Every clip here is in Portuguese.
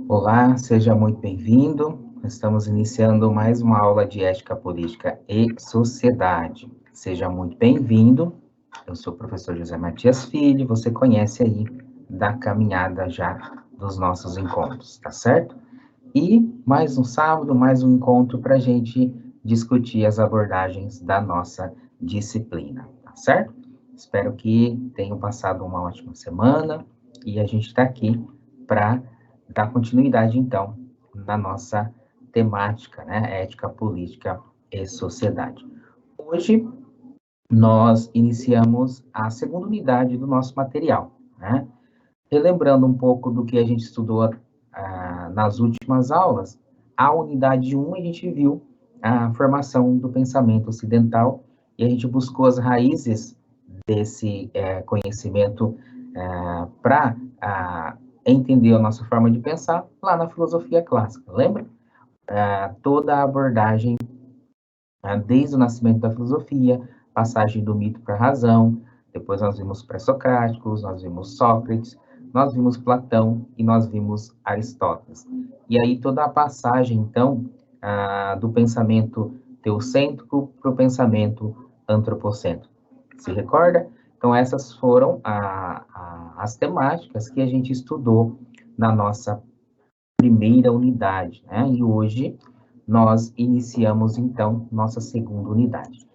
Olá, seja muito bem-vindo. Estamos iniciando mais uma aula de ética política e sociedade. Seja muito bem-vindo. Eu sou o professor José Matias Filho, você conhece aí da caminhada já dos nossos encontros, tá certo? E mais um sábado, mais um encontro para a gente discutir as abordagens da nossa disciplina, tá certo? Espero que tenham passado uma ótima semana e a gente está aqui para dar continuidade, então, na nossa temática, né? Ética, política e sociedade. Hoje, nós iniciamos a segunda unidade do nosso material, né? Relembrando um pouco do que a gente estudou nas últimas aulas, a unidade 1 a gente viu a formação do pensamento ocidental e a gente buscou as raízes desse conhecimento para entender a nossa forma de pensar lá na filosofia clássica, lembra? Toda a abordagem, desde o nascimento da filosofia, passagem do mito para a razão, depois nós vimos pré-socráticos, nós vimos Sócrates, nós vimos Platão e nós vimos Aristóteles. E aí toda a passagem, então, do pensamento teocêntrico para o pensamento antropocêntrico. Se recorda? Então, essas foram as temáticas que a gente estudou na nossa primeira unidade, né? E hoje nós iniciamos, então, nossa segunda unidade.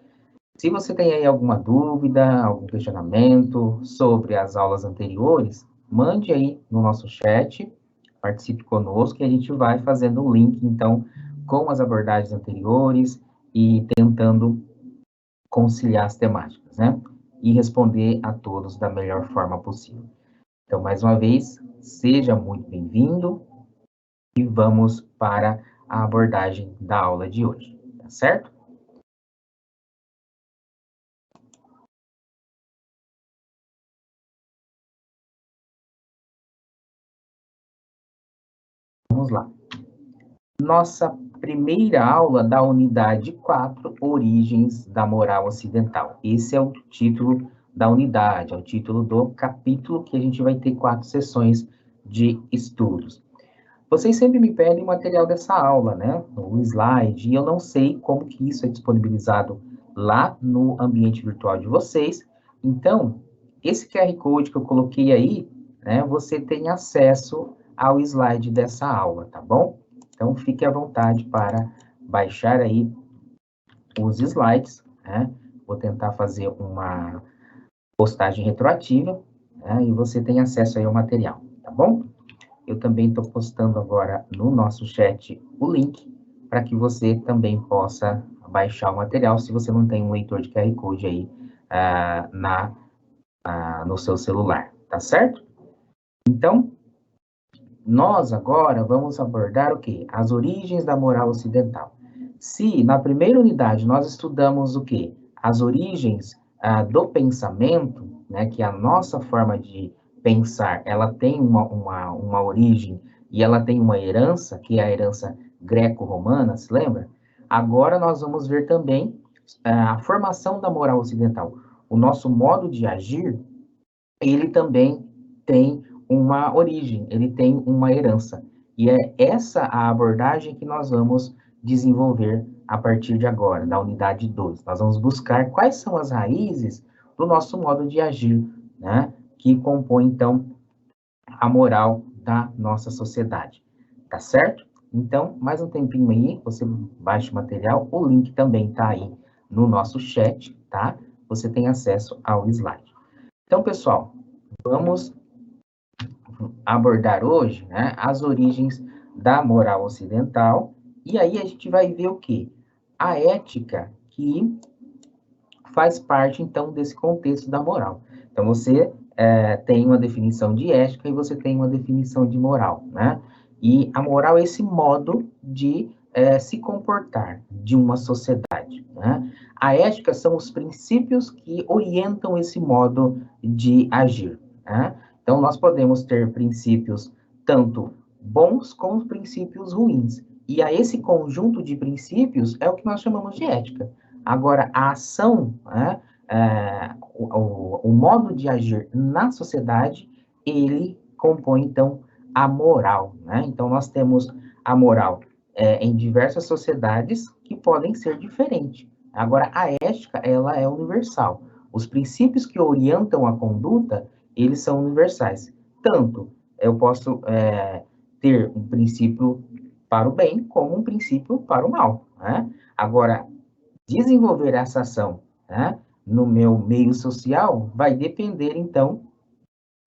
Se você tem aí alguma dúvida, algum questionamento sobre as aulas anteriores, mande aí no nosso chat, participe conosco e a gente vai fazendo um link, então, com as abordagens anteriores e tentando conciliar as temáticas, né? E responder a todos da melhor forma possível. Então, mais uma vez, seja muito bem-vindo e vamos para a abordagem da aula de hoje, tá certo? Vamos lá. Nossa primeira aula da unidade 4, Origens da Moral Ocidental. Esse é o título da unidade, é o título do capítulo que a gente vai ter 4 sessões de estudos. Vocês sempre me pedem o material dessa aula, né? O slide, e eu não sei como que isso é disponibilizado lá no ambiente virtual de vocês. Então, esse QR Code que eu coloquei aí, né, você tem acesso ao slide dessa aula, tá bom? Então, fique à vontade para baixar aí os slides, né? Vou tentar fazer uma postagem retroativa, né? E você tem acesso aí ao material, tá bom? Eu também estou postando agora no nosso chat o link para que você também possa baixar o material, se você não tem um leitor de QR Code aí no seu celular, tá certo? Então, nós agora vamos abordar o quê? As origens da moral ocidental. Se na primeira unidade nós estudamos o quê? As origens do pensamento, né, que a nossa forma de pensar, ela tem uma origem e ela tem uma herança, que é a herança greco-romana, se lembra? Agora nós vamos ver também a formação da moral ocidental. O nosso modo de agir, ele também tem uma origem, ele tem uma herança. E é essa a abordagem que nós vamos desenvolver a partir de agora, da unidade 2. Nós vamos buscar quais são as raízes do nosso modo de agir, né? Que compõe, então, a moral da nossa sociedade. Tá certo? Então, mais um tempinho aí, você baixa o material, o link também tá aí no nosso chat, tá? Você tem acesso ao slide. Então, pessoal, vamos abordar hoje, né, as origens da moral ocidental, e aí a gente vai ver o quê? A ética que faz parte, então, desse contexto da moral. Então, você tem uma definição de ética e você tem uma definição de moral, né? E a moral é esse modo de se comportar de uma sociedade, né? A ética são os princípios que orientam esse modo de agir, né? Então, nós podemos ter princípios tanto bons como princípios ruins. E a esse conjunto de princípios é o que nós chamamos de ética. Agora, a ação, o modo de agir na sociedade, ele compõe, então, a moral, né? Então, nós temos a moral em diversas sociedades que podem ser diferentes. Agora, a ética, ela é universal. Os princípios que orientam a conduta, eles são universais. Tanto eu posso ter um princípio para o bem, como um princípio para o mal, né? Agora, desenvolver essa ação, né, no meu meio social vai depender, então,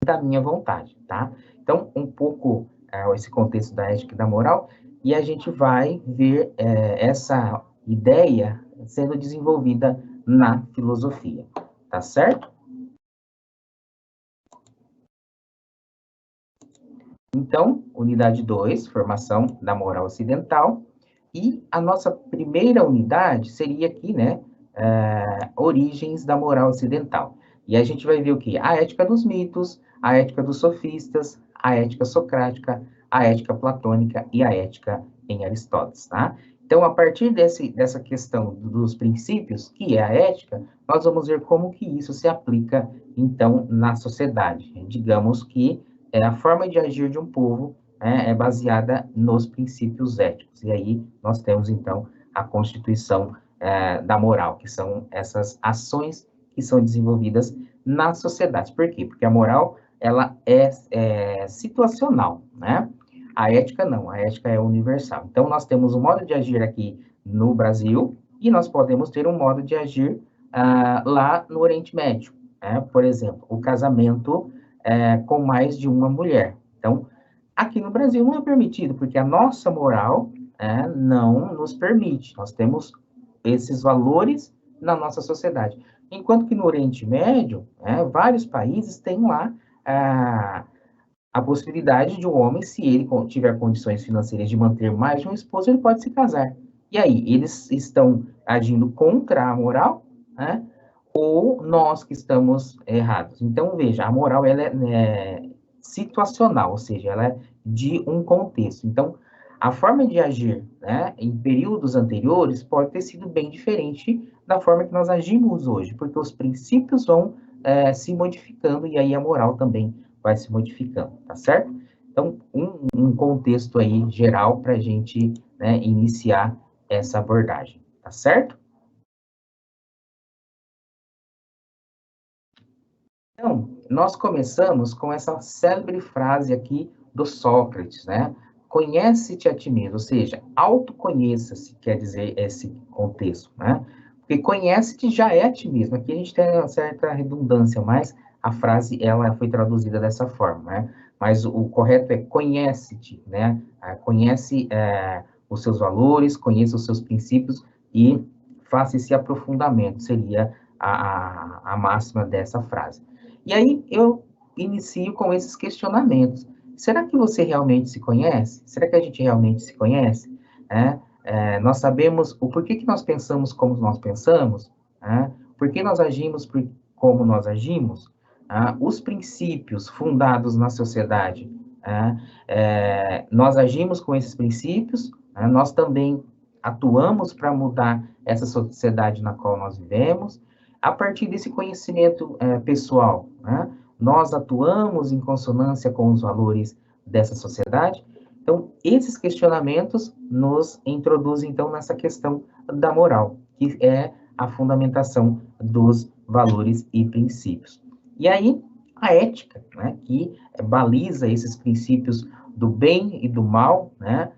da minha vontade, tá? Então, um pouco esse contexto da ética e da moral, e a gente vai ver essa ideia sendo desenvolvida na filosofia, tá certo? Então, unidade 2, formação da moral ocidental, e a nossa primeira unidade seria aqui, né, origens da moral ocidental. E a gente vai ver o quê? A ética dos mitos, a ética dos sofistas, a ética socrática, a ética platônica e a ética em Aristóteles, tá? Então, a partir dessa questão dos princípios, que é a ética, nós vamos ver como que isso se aplica, então, na sociedade. Digamos que a forma de agir de um povo é baseada nos princípios éticos. E aí nós temos, então, a constituição da moral, que são essas ações que são desenvolvidas nas sociedades. Por quê? Porque a moral, ela é situacional, né? A ética não, a ética é universal. Então, nós temos um modo de agir aqui no Brasil e nós podemos ter um modo de agir lá no Oriente Médio. Né? Por exemplo, o casamento com mais de uma mulher. Então, aqui no Brasil não é permitido, porque a nossa moral não nos permite. Nós temos esses valores na nossa sociedade. Enquanto que no Oriente Médio, vários países têm lá a possibilidade de um homem, se ele tiver condições financeiras de manter mais de uma esposa, ele pode se casar. E aí, eles estão agindo contra a moral, né? Ou nós que estamos errados. Então, veja, a moral ela é situacional, ou seja, ela é de um contexto. Então, a forma de agir, né, em períodos anteriores pode ter sido bem diferente da forma que nós agimos hoje, porque os princípios vão se modificando e aí a moral também vai se modificando, tá certo? Então, um contexto aí geral para a gente, né, iniciar essa abordagem, tá certo? Então, nós começamos com essa célebre frase aqui do Sócrates, né? Conhece-te a ti mesmo, ou seja, autoconheça-se, quer dizer esse contexto, né? Porque conhece-te já é a ti mesmo. Aqui a gente tem uma certa redundância, mas a frase ela foi traduzida dessa forma, né? Mas o correto é conhece-te, né? Conhece os seus valores, conheça os seus princípios e faça esse aprofundamento, seria a máxima dessa frase. E aí eu inicio com esses questionamentos. Será que você realmente se conhece? Será que a gente realmente se conhece? Nós sabemos o porquê que nós pensamos como nós pensamos? Por que nós agimos como nós agimos? Os princípios fundados na sociedade. Nós agimos com esses princípios, nós também atuamos para mudar essa sociedade na qual nós vivemos, a partir desse conhecimento pessoal, né? Nós atuamos em consonância com os valores dessa sociedade. Então, esses questionamentos nos introduzem, então, nessa questão da moral, que é a fundamentação dos valores e princípios. E aí, a ética, né, que baliza esses princípios do bem e do mal, né,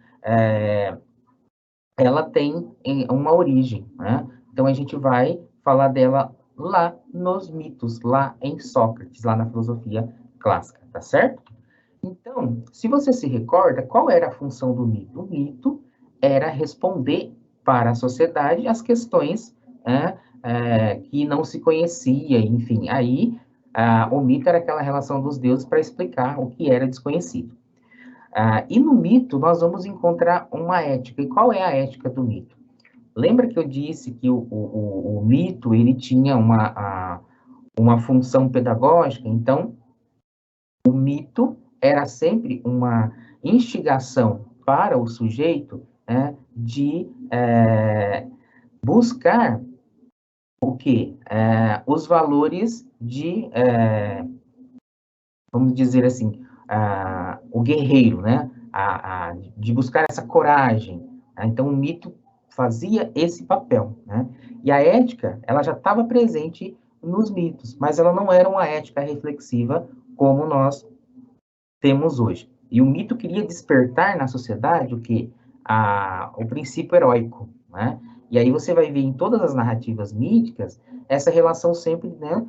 ela tem uma origem, né? Então, a gente vai falar dela lá nos mitos, lá em Sócrates, lá na filosofia clássica, tá certo? Então, se você se recorda, qual era a função do mito? O mito era responder para a sociedade as questões que não se conhecia, enfim. Aí, o mito era aquela relação dos deuses para explicar o que era desconhecido. E no mito, nós vamos encontrar uma ética. E qual é a ética do mito? Lembra que eu disse que o mito ele tinha uma função pedagógica? Então, o mito era sempre uma instigação para o sujeito de buscar o quê? Os valores de, vamos dizer assim, o guerreiro, né? De buscar essa coragem. Né? Então, o mito fazia esse papel, né? E a ética, ela já estava presente nos mitos, mas ela não era uma ética reflexiva como nós temos hoje. E o mito queria despertar na sociedade o que? O princípio heróico, né? E aí você vai ver em todas as narrativas míticas essa relação sempre, né,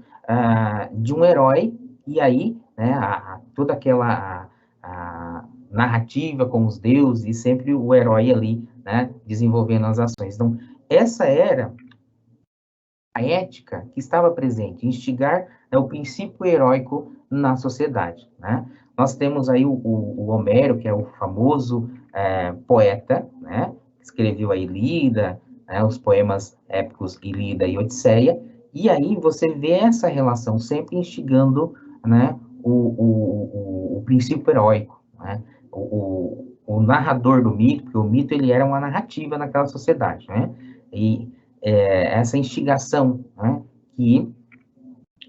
de um herói e aí, né, toda aquela narrativa com os deuses e sempre o herói ali, né, desenvolvendo as ações. Então, essa era a ética que estava presente, instigar, né, o princípio heróico na sociedade, né? Nós temos aí o Homero, que é o famoso poeta, né? Que escreveu a Ilíada, né, os poemas épicos Ilíada e Odisseia, e aí você vê essa relação sempre instigando, né, o princípio heróico, né? O narrador do mito, porque o mito ele era uma narrativa naquela sociedade, né? E essa instigação, né, que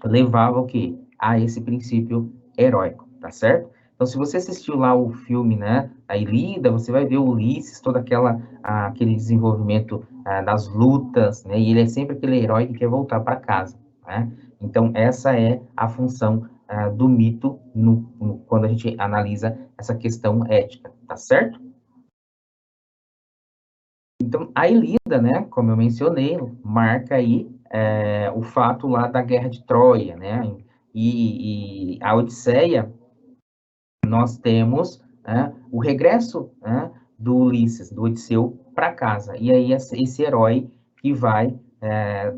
levava o quê? A esse princípio heróico, tá certo? Então, se você assistiu lá o filme, né, a Ilíada, você vai ver o Ulisses, todo aquele desenvolvimento das lutas, né, e ele é sempre aquele herói que quer voltar para casa, né? Então, essa é a função do mito quando a gente analisa essa questão ética, tá certo? Então, a Ilíada, né, como eu mencionei, marca aí o fato lá da Guerra de Troia, né, e a Odisseia, nós temos, né, o regresso, né, do Ulisses, do Odisseu, para casa, e aí esse herói que vai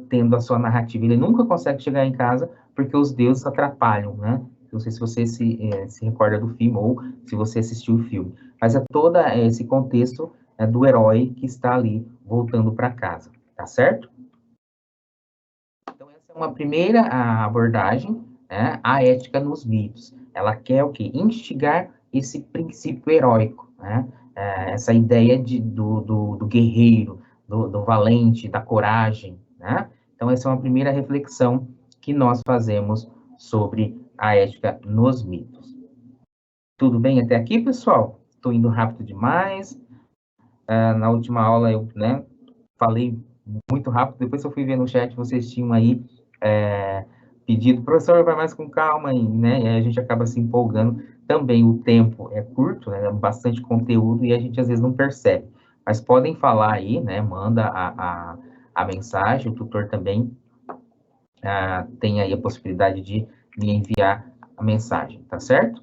tendo a sua narrativa, ele nunca consegue chegar em casa porque os deuses atrapalham, né, não sei se você se recorda do filme ou se você assistiu o filme, mas é todo esse contexto do herói que está ali voltando para casa, tá certo? Então, essa é uma primeira abordagem, né, a ética nos mitos. Ela quer o quê? Instigar esse princípio heróico, né? Essa ideia do guerreiro, do valente, da coragem, né? Então, essa é uma primeira reflexão que nós fazemos sobre a ética nos mitos. Tudo bem até aqui, pessoal? Estou indo rápido demais. Na última aula eu, né, falei muito rápido, depois eu fui ver no chat, vocês tinham aí pedido, professor, vai mais com calma, né, e aí a gente acaba se empolgando. Também o tempo é curto, né, é bastante conteúdo e a gente às vezes não percebe. Mas podem falar aí, né, manda a mensagem, o tutor também tem aí a possibilidade de me enviar a mensagem, tá certo?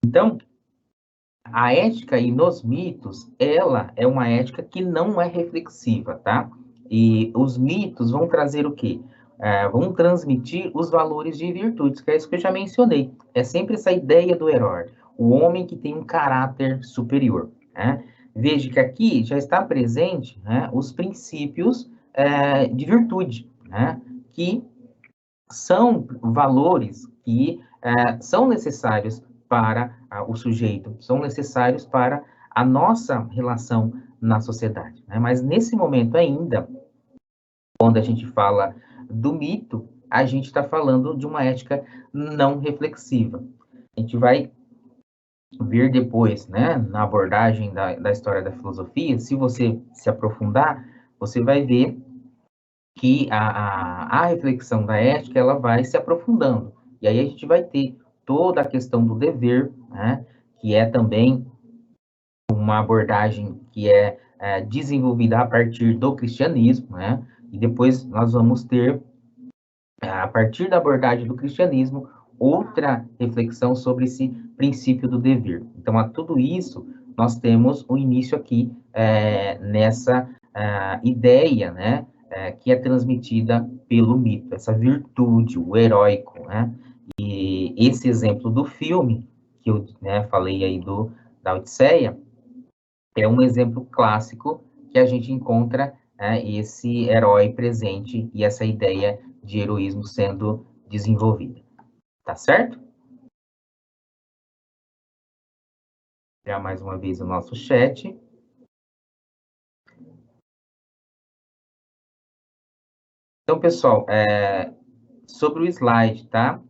Então, a ética aí nos mitos, ela é uma ética que não é reflexiva, tá? E os mitos vão trazer o quê? Vão transmitir os valores de virtudes, que é isso que eu já mencionei. É sempre essa ideia do herói, o homem que tem um caráter superior, né? Veja que aqui já está presente, né, os princípios de virtude, né? Que são valores que são necessários para o sujeito, são necessários para a nossa relação na sociedade. Né? Mas nesse momento ainda, quando a gente fala do mito, a gente está falando de uma ética não reflexiva. A gente vai ver depois, né, na abordagem da história da filosofia, se você se aprofundar, você vai ver que a reflexão da ética ela vai se aprofundando. E aí a gente vai ter toda a questão do dever, né, que é também uma abordagem que é desenvolvida a partir do cristianismo, né, e depois nós vamos ter, a partir da abordagem do cristianismo, outra reflexão sobre esse princípio do dever. Então, a tudo isso, nós temos o início aqui nessa ideia, né, que é transmitida pelo mito, essa virtude, o heróico, né? E esse exemplo do filme, que eu, né, falei aí da Odisseia, é um exemplo clássico que a gente encontra esse herói presente e essa ideia de heroísmo sendo desenvolvida. Tá certo? Já mais uma vez o nosso chat. Então, pessoal, sobre o slide, tá?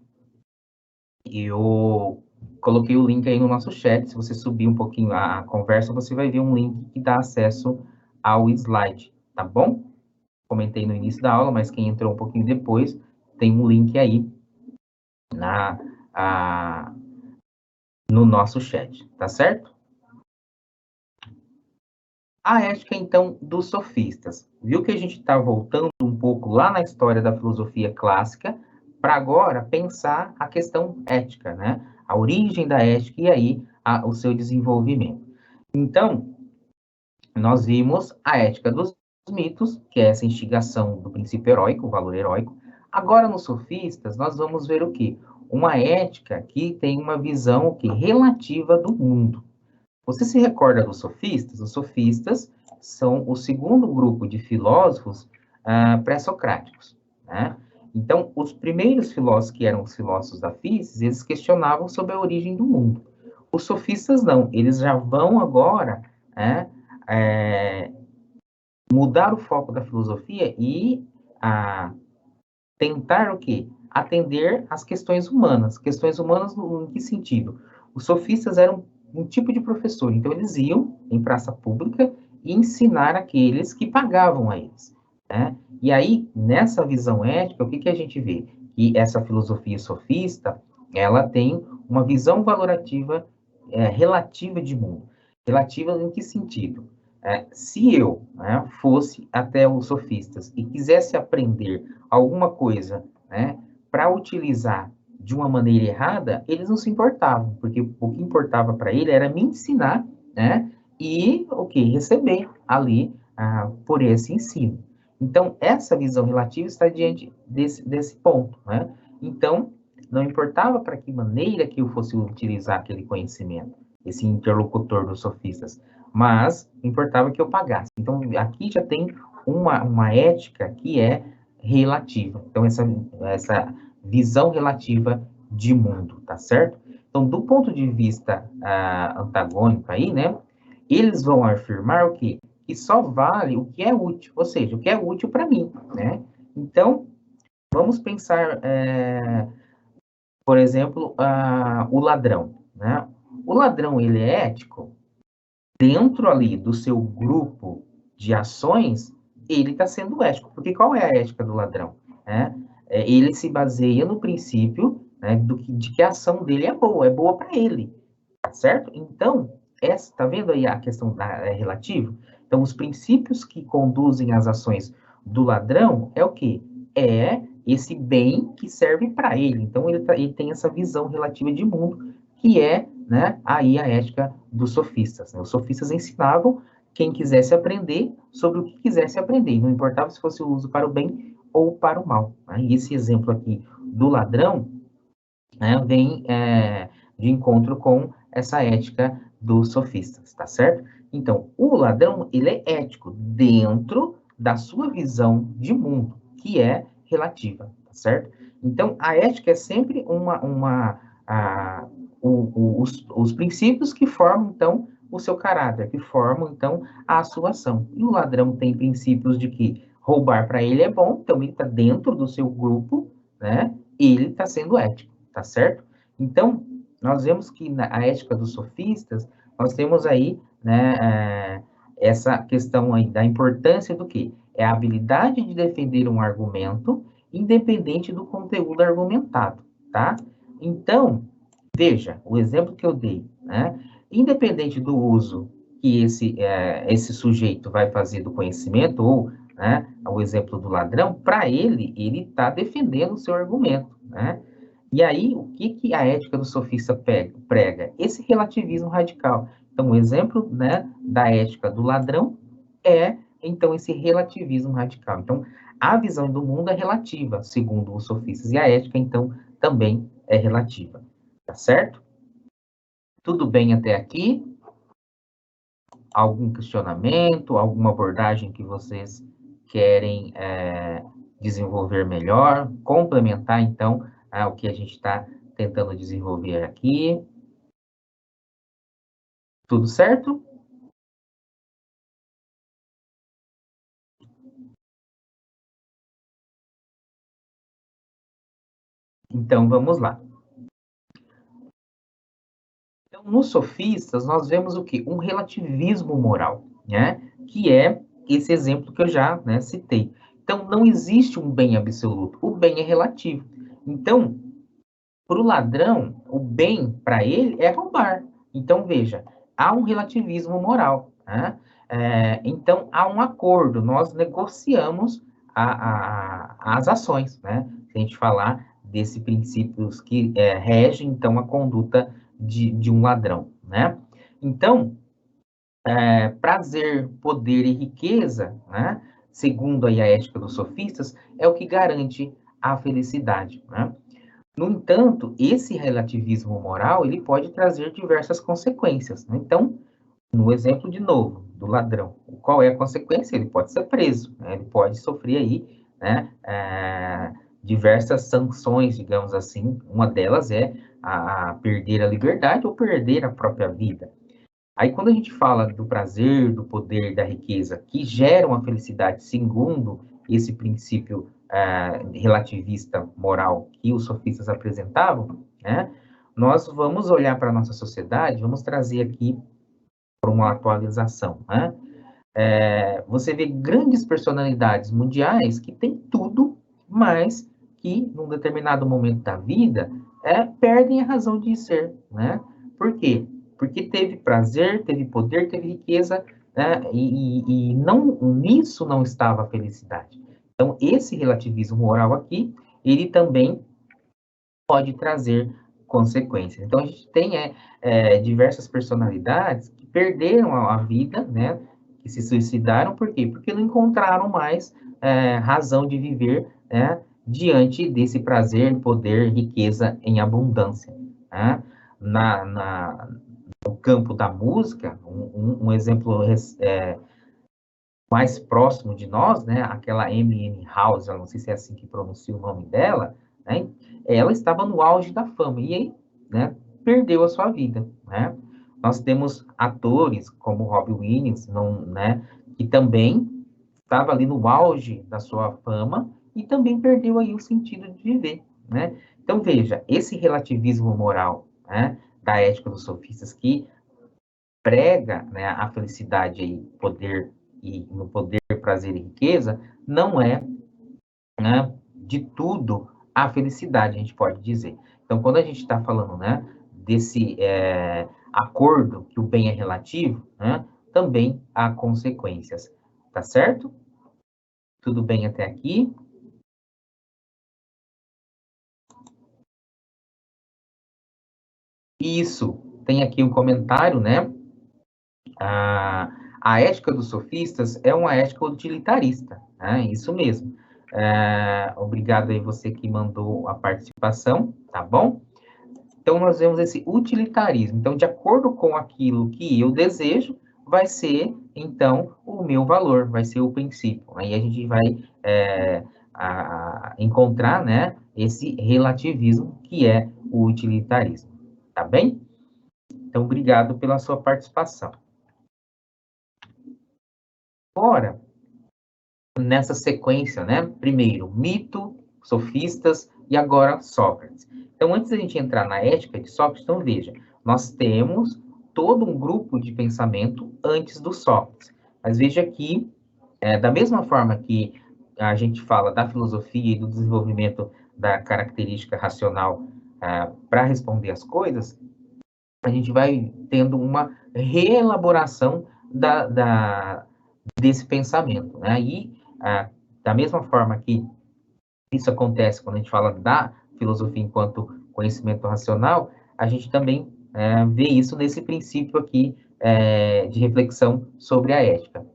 Eu coloquei o link aí no nosso chat. Se você subir um pouquinho a conversa, você vai ver um link que dá acesso ao slide, tá bom? Comentei no início da aula, mas quem entrou um pouquinho depois, tem um link aí na, a, no nosso chat, tá certo? A ética, então, dos sofistas. Viu que a gente está voltando um pouco lá na história da filosofia clássica, para agora pensar a questão ética, né? A origem da ética e aí o seu desenvolvimento. Então, nós vimos a ética dos mitos, que é essa instigação do princípio heróico, o valor heróico. Agora, nos sofistas, nós vamos ver o quê? Uma ética que tem uma visão que relativa do mundo. Você se recorda dos sofistas? Os sofistas são o segundo grupo de filósofos pré-socráticos, né? Então, os primeiros filósofos, que eram os filósofos da física, eles questionavam sobre a origem do mundo. Os sofistas não, eles já vão agora, né, é, mudar o foco da filosofia e tentar o quê? Atender às questões humanas. Questões humanas em que sentido? Os sofistas eram um tipo de professor, então eles iam em praça pública e ensinar aqueles que pagavam a eles, né? E aí, nessa visão ética, o que, que a gente vê? Que essa filosofia sofista, ela tem uma visão valorativa, relativa de mundo. Relativa em que sentido? Se eu, né, fosse até os sofistas e quisesse aprender alguma coisa, né, para utilizar de uma maneira errada, eles não se importavam, porque o que importava para ele era me ensinar, né, e o que receber ali por esse ensino. Então, essa visão relativa está diante desse ponto, né? Então, não importava para que maneira que eu fosse utilizar aquele conhecimento, esse interlocutor dos sofistas, mas importava que eu pagasse. Então, aqui já tem uma ética que é relativa. Então, essa visão relativa de mundo, tá certo? Então, do ponto de vista antagônico aí, né, eles vão afirmar o quê? Que só vale o que é útil, ou seja, o que é útil para mim, né? Então, vamos pensar, por exemplo, o ladrão, né? O ladrão, ele é ético? Dentro ali do seu grupo de ações, ele está sendo ético. Porque qual é a ética do ladrão? Né? Ele se baseia no princípio, né, de que a ação dele é boa para ele, tá certo? Então, tá vendo aí a questão relativa? Então, os princípios que conduzem as ações do ladrão é o quê? É esse bem que serve para ele. Então, ele tem essa visão relativa de mundo, que é, né, aí a ética dos sofistas. Né? Os sofistas ensinavam quem quisesse aprender sobre o que quisesse aprender, não importava se fosse o uso para o bem ou para o mal. Né? E esse exemplo aqui do ladrão, né, vem de encontro com essa ética dos sofistas, tá certo? Então, o ladrão, ele é ético dentro da sua visão de mundo, que é relativa, tá certo? Então, a ética é sempre os princípios que formam, então, o seu caráter, que formam, então, a sua ação. E o ladrão tem princípios de que roubar para ele é bom, então ele está dentro do seu grupo, né? Ele está sendo ético, tá certo? Então, nós vemos que na a ética dos sofistas, nós temos aí, né, essa questão aí da importância do quê? É a habilidade de defender um argumento, independente do conteúdo argumentado, tá? Então, veja, o exemplo que eu dei, né? Independente do uso que esse sujeito vai fazer do conhecimento, ou, né, o exemplo do ladrão, para ele está defendendo o seu argumento, né? E aí, o que, que a ética do sofista prega? Esse relativismo radical. Então, o exemplo, né, da ética do ladrão é, então, esse relativismo radical. Então, a visão do mundo é relativa, segundo os sofistas, e a ética, então, também é relativa. Tá certo? Tudo bem até aqui? Algum questionamento, alguma abordagem que vocês querem desenvolver melhor, complementar, então, o que a gente está tentando desenvolver aqui. Tudo certo? Então, vamos lá. Então, nos sofistas, nós vemos o quê? Um relativismo moral, né? Que é esse exemplo que eu já, né, citei. Então, não existe um bem absoluto, o bem é relativo. Então, para o ladrão, o bem para ele é roubar. Então, veja, há um relativismo moral, né? Então, há um acordo, nós negociamos as ações, né? Se a gente falar desses princípios que regem, então, a conduta de um ladrão, né? Então, prazer, poder e riqueza, né? Segundo aí a ética dos sofistas, é o que garante a felicidade, né? No entanto, esse relativismo moral, ele pode trazer diversas consequências, né? Então, no exemplo de novo, do ladrão, qual é a consequência? Ele pode ser preso, né? Ele pode sofrer aí, né, diversas sanções, digamos assim. Uma delas é a perder a liberdade ou perder a própria vida. Aí, quando a gente fala do prazer, do poder, da riqueza, que geram a felicidade segundo esse princípio relativista moral que os sofistas apresentavam, né, nós vamos olhar para a nossa sociedade, vamos trazer aqui para uma atualização, né? Você vê grandes personalidades mundiais que têm tudo, mas que, num determinado momento da vida, perdem a razão de ser, né? Por quê? Porque teve prazer, teve poder, teve riqueza, né? E não, nisso não estava a felicidade. Então, esse relativismo moral aqui, ele também pode trazer consequências. Então, a gente tem diversas personalidades que perderam a vida, né? Que se suicidaram, por quê? Porque não encontraram mais razão de viver, né? Diante desse prazer, poder, riqueza em abundância, né? No campo da música, um exemplo mais próximo de nós, né? Aquela Amy House, eu não sei se é assim que pronuncia o nome dela, né? Ela estava no auge da fama e aí, né? Perdeu a sua vida, né? Nós temos atores como Robin Williams, não, né? Que também estava ali no auge da sua fama e também perdeu aí o sentido de viver, né? Então veja, esse relativismo moral, né? Da ética dos sofistas que prega, né, a felicidade aí, poder e no poder, prazer e riqueza, não é, né, de tudo a felicidade, a gente pode dizer. Então, quando a gente está falando, né, desse acordo que o bem é relativo, né, também há consequências, tá certo? Tudo bem até aqui? Isso, tem aqui um comentário, né? A ética dos sofistas é uma ética utilitarista, né? Isso mesmo. Obrigado aí você que mandou a participação, tá bom? Então, nós vemos esse utilitarismo. Então, de acordo com aquilo que eu desejo, vai ser, então, o meu valor, vai ser o princípio. Aí a gente vai encontrar, né, esse relativismo que é o utilitarismo, tá bem? Então, obrigado pela sua participação. Agora, nessa sequência, né? Primeiro, mito, sofistas e agora Sócrates. Então, antes da gente entrar na ética de Sócrates, então veja, nós temos todo um grupo de pensamento antes do Sócrates. Mas veja que, da mesma forma que a gente fala da filosofia e do desenvolvimento da característica racional para responder as coisas, a gente vai tendo uma reelaboração desse pensamento, né? E da mesma forma que isso acontece quando a gente fala da filosofia enquanto conhecimento racional, a gente também vê isso nesse princípio aqui de reflexão sobre a ética.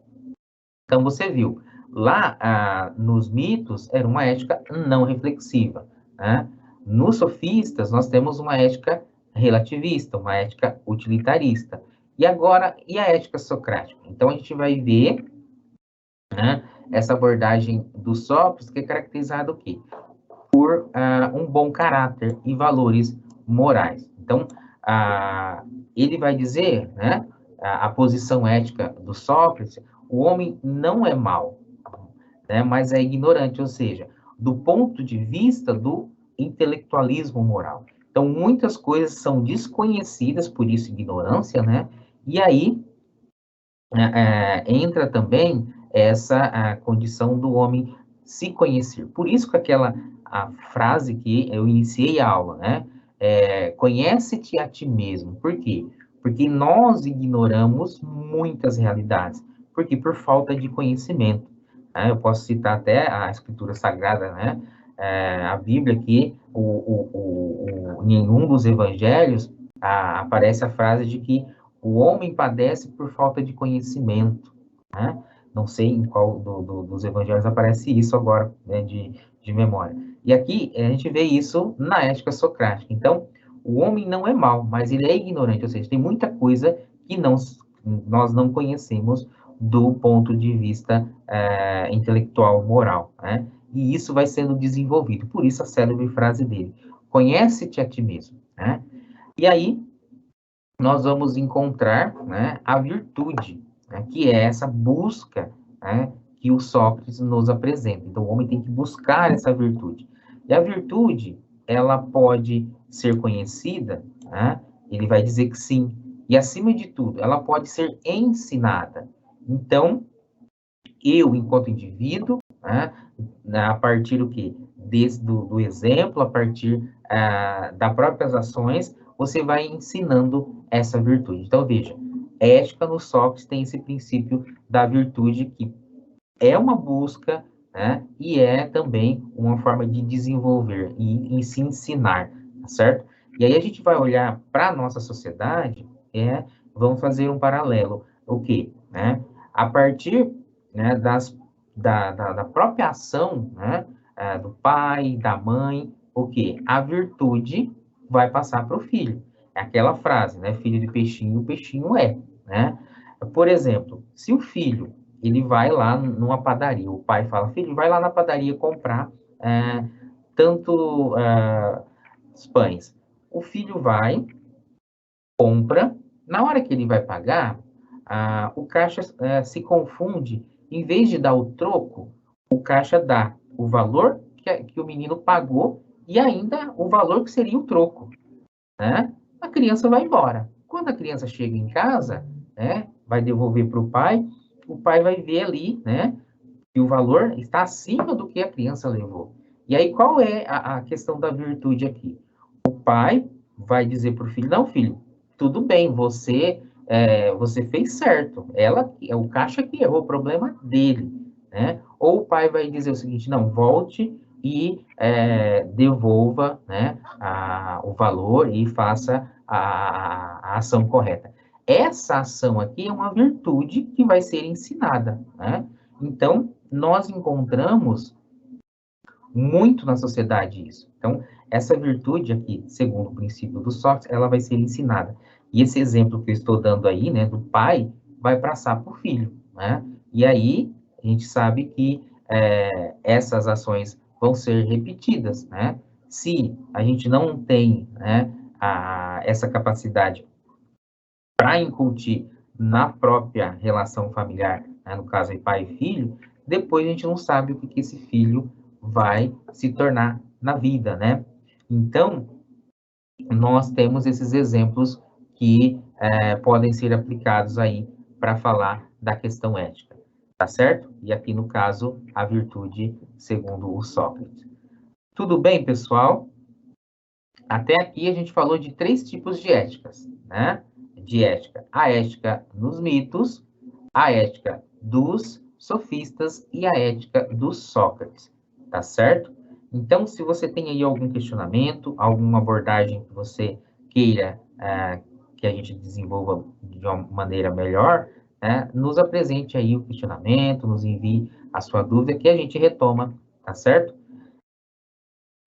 Então, você viu, lá nos mitos era uma ética não reflexiva, né? Nos sofistas, nós temos uma ética relativista, uma ética utilitarista. E agora, e a ética socrática? Então, a gente vai ver, né, essa abordagem do Sócrates, que é caracterizada o quê? Por um bom caráter e valores morais. Então, ele vai dizer, né, a posição ética do Sócrates, o homem não é mau, né, mas é ignorante, ou seja, do ponto de vista do intelectualismo moral. Então, muitas coisas são desconhecidas, por isso ignorância, né? E aí entra também essa a condição do homem se conhecer. Por isso que a frase que eu iniciei a aula, né? Conhece-te a ti mesmo. Por quê? Porque nós ignoramos muitas realidades. Porque por falta de conhecimento. Né? Eu posso citar até a Escritura Sagrada, né? A Bíblia, que em um dos evangelhos aparece a frase de que o homem padece por falta de conhecimento, né? Não sei em qual dos evangelhos aparece isso agora, né, de memória. E aqui a gente vê isso na ética socrática. Então, o homem não é mau, mas ele é ignorante, ou seja, tem muita coisa que nós não conhecemos do ponto de vista intelectual, moral, né? E isso vai sendo desenvolvido. Por isso a célebre frase dele: conhece-te a ti mesmo, né? E aí, nós vamos encontrar, né, a virtude, né, que é essa busca, né, que o Sócrates nos apresenta. Então, o homem tem que buscar essa virtude. E a virtude, ela pode ser conhecida, né? Ele vai dizer que sim. E, acima de tudo, ela pode ser ensinada. Então, eu, enquanto indivíduo, né, a partir do quê? Do exemplo, a partir das próprias ações, você vai ensinando essa virtude. Então, veja, ética no Sócrates tem esse princípio da virtude que é uma busca, né, e é também uma forma de desenvolver e se ensinar, tá certo? E aí a gente vai olhar para a nossa sociedade, vamos fazer um paralelo. O quê? Né? A partir, né, da própria ação, né, do pai, da mãe, o quê? A virtude vai passar para o filho. É aquela frase, né? Filho de peixinho, o peixinho é, né? Por exemplo, se o filho ele vai lá numa padaria, o pai fala, filho, vai lá na padaria comprar tanto os pães. O filho vai, compra, na hora que ele vai pagar, o caixa se confunde, em vez de dar o troco, o caixa dá o valor que o menino pagou e ainda o valor que seria o troco, né? A criança vai embora. Quando a criança chega em casa, né, vai devolver para o pai vai ver ali, né, que o valor está acima do que a criança levou. E aí, qual é a questão da virtude aqui? O pai vai dizer para o filho, não, filho, tudo bem, você fez certo. É o caixa que errou, o problema dele, né? Ou o pai vai dizer o seguinte, não, volte e devolva, né, o valor e faça a ação correta. Essa ação aqui é uma virtude que vai ser ensinada, né? Então, nós encontramos muito na sociedade isso. Então, essa virtude aqui, segundo o princípio do Sócrates, ela vai ser ensinada. E esse exemplo que eu estou dando aí, né, do pai, vai passar para o filho, né? E aí, a gente sabe que essas ações vão ser repetidas, né? Se a gente não tem, né, essa capacidade para incutir na própria relação familiar, né, no caso aí pai e filho, depois a gente não sabe o que esse filho vai se tornar na vida, né? Então, nós temos esses exemplos que podem ser aplicados aí para falar da questão ética, tá certo? E aqui, no caso, a virtude segundo o Sócrates. Tudo bem, pessoal? Até aqui a gente falou de 3 tipos de éticas, né? De ética. A ética nos mitos, a ética dos sofistas e a ética dos Sócrates, tá certo? Então, se você tem aí algum questionamento, alguma abordagem que você queira que a gente desenvolva de uma maneira melhor, né, nos apresente aí o questionamento, nos envie a sua dúvida que a gente retoma, tá certo?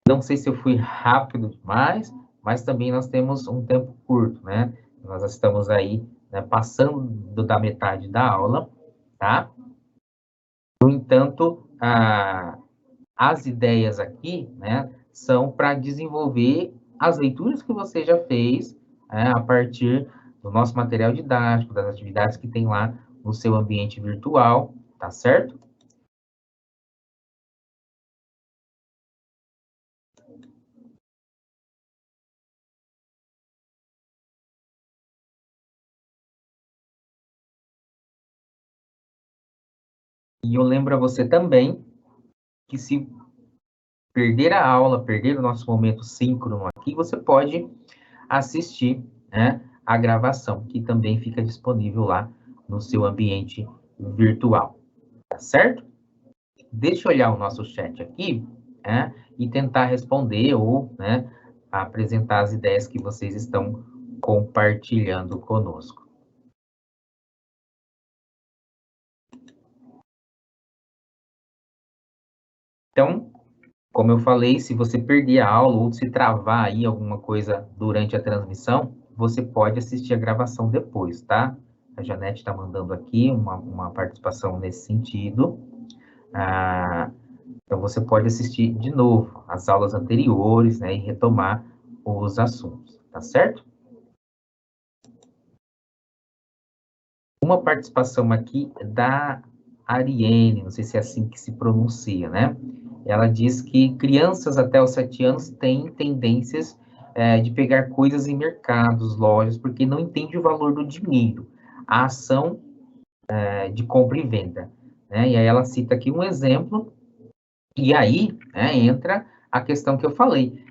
Não sei se eu fui rápido demais, mas também nós temos um tempo curto, né? Nós estamos aí, né, passando da metade da aula, tá? No entanto, as ideias aqui, né, são para desenvolver as leituras que você já fez, a partir do nosso material didático, das atividades que tem lá no seu ambiente virtual, tá certo? E eu lembro a você também que se perder a aula, perder o nosso momento síncrono aqui, você pode assistir, né, a gravação, que também fica disponível lá no seu ambiente virtual, tá certo? Deixa eu olhar o nosso chat aqui, né, e tentar responder ou, né, apresentar as ideias que vocês estão compartilhando conosco. Então, como eu falei, se você perder a aula ou se travar aí alguma coisa durante a transmissão, você pode assistir a gravação depois, tá? A Janete está mandando aqui uma participação nesse sentido. Então, você pode assistir de novo as aulas anteriores, né, e retomar os assuntos, tá certo? Uma participação aqui da Ariane, não sei se é assim que se pronuncia, né? Ela diz que crianças até os 7 anos têm tendências de pegar coisas em mercados, lojas, porque não entende o valor do dinheiro, a ação de compra e venda, né? E aí ela cita aqui um exemplo, e aí, né, entra a questão que eu falei.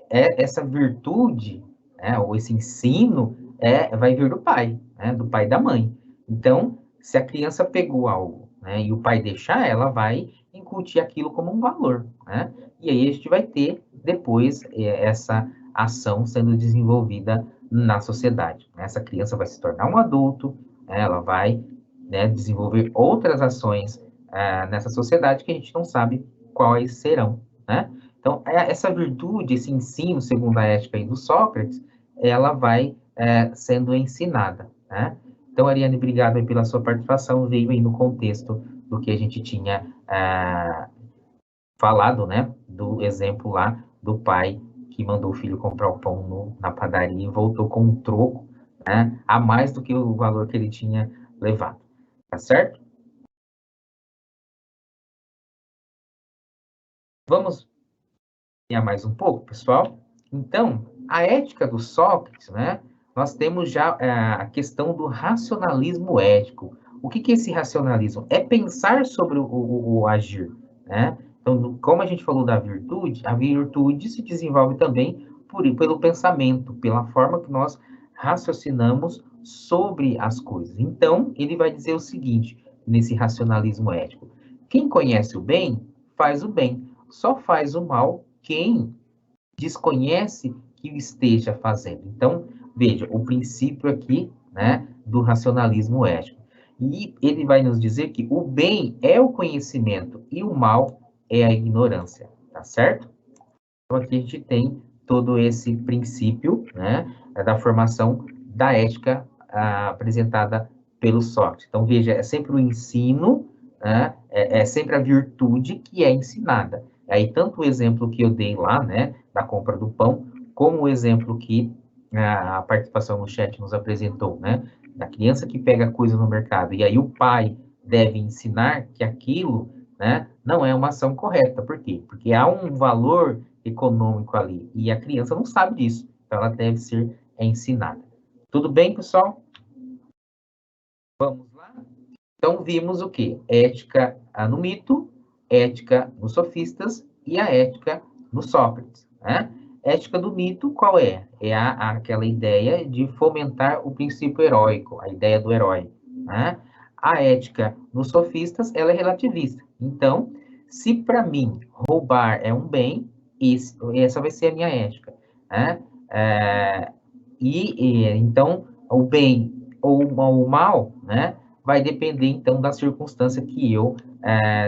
Essa virtude, né, ou esse ensino, vai vir do pai, né, do pai e da mãe. Então, se a criança pegou algo, né, e o pai deixar, ela vai incutir aquilo como um valor, né? E aí a gente vai ter depois essa ação sendo desenvolvida na sociedade. Essa criança vai se tornar um adulto, né, ela vai, né, desenvolver outras ações nessa sociedade que a gente não sabe quais serão, né? Então, essa virtude, esse ensino, segundo a ética aí do Sócrates, ela vai sendo ensinada, né? Então, Ariane, obrigado aí pela sua participação, veio aí no contexto do que a gente tinha falado, né? Do exemplo lá do pai que mandou o filho comprar o pão na padaria e voltou com um troco, né? A mais do que o valor que ele tinha levado, tá certo? Vamos mais um pouco, pessoal? Então, a ética do Sócrates, né? Nós temos já a questão do racionalismo ético. O que é esse racionalismo? É pensar sobre o agir, né? Então, como a gente falou da virtude, a virtude se desenvolve também pelo pensamento, pela forma que nós raciocinamos sobre as coisas. Então, ele vai dizer o seguinte, nesse racionalismo ético: quem conhece o bem, faz o bem. Só faz o mal quem desconhece que o esteja fazendo. Então, veja, o princípio aqui, né, do racionalismo ético. E ele vai nos dizer que o bem é o conhecimento e o mal é a ignorância, tá certo? Então, aqui a gente tem todo esse princípio, né, da formação da ética apresentada pelo Sócrates. Então, veja, é sempre o ensino, né, é sempre a virtude que é ensinada. Aí, tanto o exemplo que eu dei lá, né, da compra do pão, como o exemplo que a participação no chat nos apresentou, né, da criança que pega coisa no mercado, e aí o pai deve ensinar que aquilo, né, não é uma ação correta. Por quê? Porque há um valor econômico ali, e a criança não sabe disso, então ela deve ser ensinada. Tudo bem, pessoal? Vamos lá? Então, vimos o quê? Ética no mito, ética nos sofistas e a ética no Sócrates, né? Ética do mito, qual é? É aquela ideia de fomentar o princípio heróico, a ideia do herói, né? A ética nos sofistas, ela é relativista. Então, se para mim roubar é um bem, essa vai ser a minha ética, né? Então, o bem ou o mal, né? Vai depender, então, da circunstância que eu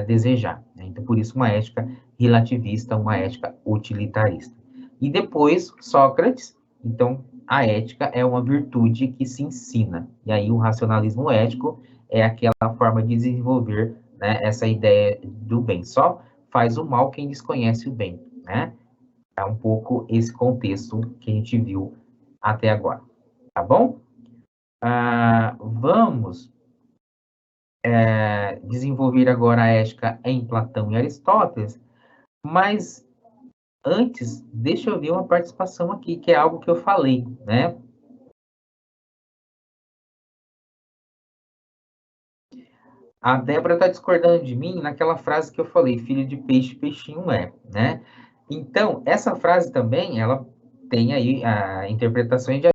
desejar. Né? Então, por isso, uma ética relativista, uma ética utilitarista. E depois, Sócrates, então, a ética é uma virtude que se ensina. E aí, o racionalismo ético é aquela forma de desenvolver, né, essa ideia do bem. Só faz o mal quem desconhece o bem, né? É um pouco esse contexto que a gente viu até agora, tá bom? Vamos desenvolver agora a ética em Platão e Aristóteles, mas antes, deixa eu ver uma participação aqui, que é algo que eu falei, né? A Débora está discordando de mim naquela frase que eu falei, filho de peixe, peixinho é, né? Então, essa frase também, ela tem aí a interpretação de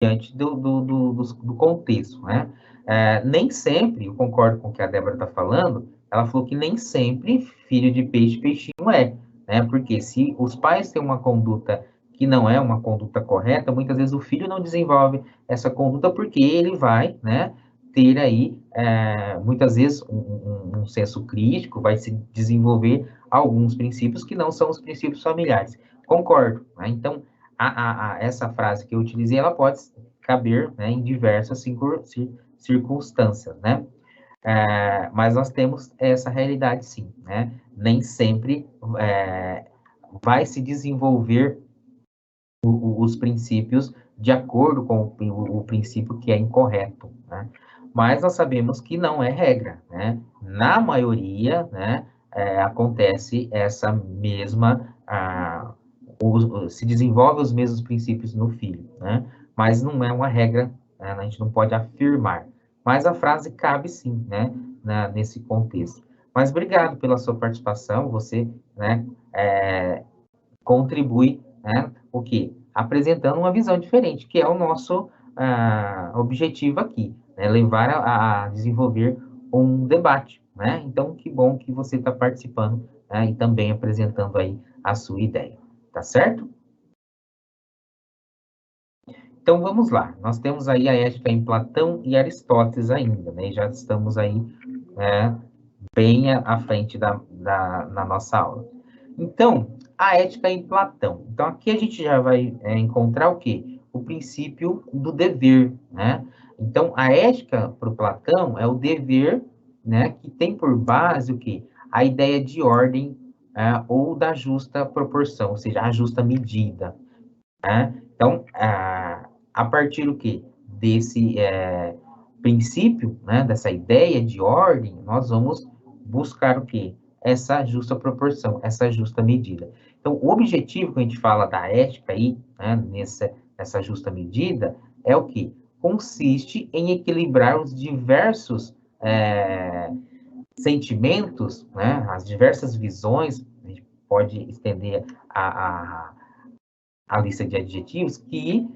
diante do contexto, né? Nem sempre, eu concordo com o que a Débora está falando, ela falou que nem sempre filho de peixe, peixinho é, né? Porque se os pais têm uma conduta que não é uma conduta correta, muitas vezes o filho não desenvolve essa conduta porque ele vai, né, ter aí, muitas vezes, um senso crítico, vai se desenvolver alguns princípios que não são os princípios familiares. Concordo, né? Então, essa frase que eu utilizei, ela pode caber, né, em diversas circunstâncias, né? Mas nós temos essa realidade, sim, né? Nem sempre vai se desenvolver os princípios de acordo com o princípio que é incorreto, né? Mas nós sabemos que não é regra, né? Na maioria, né, acontece essa mesma, se desenvolve os mesmos princípios no filho, né? Mas não é uma regra, né? A gente não pode afirmar. Mas a frase cabe sim, né, nesse contexto. Mas obrigado pela sua participação, você, né, contribui, né, o quê? Apresentando uma visão diferente, que é o nosso objetivo aqui, né, levar a desenvolver um debate, né? Então, que bom que você está participando, né, e também apresentando aí a sua ideia, tá certo? Então, vamos lá. Nós temos aí a ética em Platão e Aristóteles ainda, né? E já estamos aí, né, bem à frente na nossa aula. Então, a ética em Platão. Então, aqui a gente já vai encontrar o quê? O princípio do dever, né? Então, a ética para o Platão é o dever, né, que tem por base o quê? A ideia de ordem ou da justa proporção, ou seja, a justa medida, né? Então, a partir do quê? Desse princípio, né, dessa ideia de ordem, nós vamos buscar o quê? Essa justa proporção, essa justa medida. Então, o objetivo que a gente fala da ética aí, né, nessa justa medida, é o quê? Consiste em equilibrar os diversos sentimentos, né, as diversas visões, a gente pode estender a lista de adjetivos que